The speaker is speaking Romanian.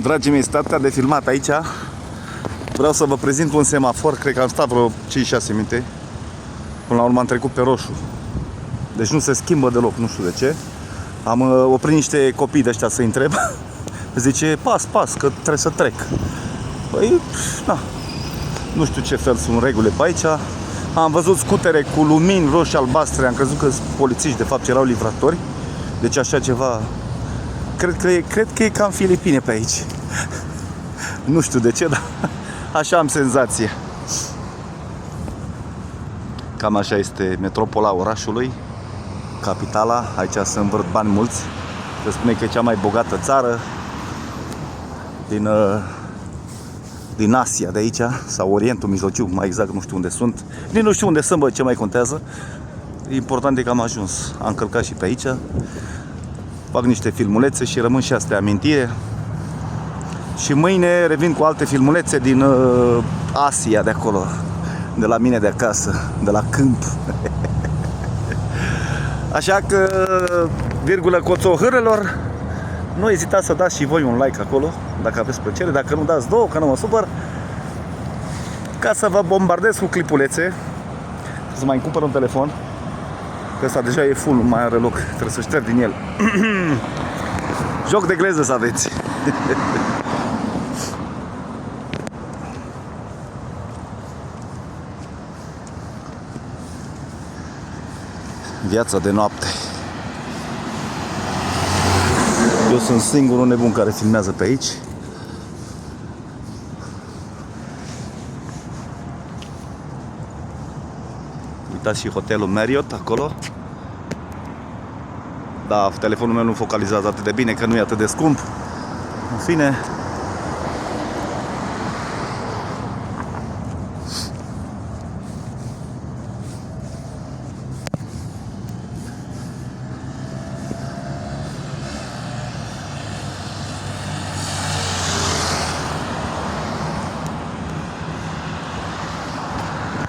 Dragii mei, stația de filmat aici. Vreau să vă prezint un semafor. Cred că am stat vreo 5-6 minute. Până la urmă am trecut pe roșu. Deci nu se schimbă deloc, nu știu de ce. Am oprit niște copii de ăștia să-i întreb. Zice, pas, că trebuie să trec. Păi, na. Nu știu ce fel sunt regulile pe aici. Am văzut scutere cu lumini roșii-albastre. Am crezut că sunt polițiști, de fapt erau livratori. Deci așa ceva. Cred că e cam Filipine pe aici. Nu știu de ce, dar așa am senzație. Cam așa este metropola orașului, capitala. Aici se învârt bani mulți. Se spune că e cea mai bogată țară din Asia, de aici, sau Orientul Mijlociu, mai exact nu știu unde sunt. Nici nu știu unde sunt, bă, ce mai contează. Important e că am ajuns. Am călcat și pe aici. Fac niște filmulețe și rămân și astea amintire. Și mâine revin cu alte filmulețe din Asia, de acolo, de la mine de acasă, de la câmp. Așa că, virgulă coțohârelor, nu ezitați să dați și voi un like acolo, dacă aveți plăcere, dacă nu dați două, că nu mă supăr, ca să vă bombardez cu clipulețe. Să mai cumpăr un telefon, că ăsta deja e full, nu mai are loc, trebuie să șterg din el. Joc de gleză să aveți. Viața de noapte. Eu sunt singurul nebun care filmează pe aici. Uitați și hotelul Marriott acolo. Da, telefonul meu nu focalizează atât de bine, că nu e atât de scump. În fine,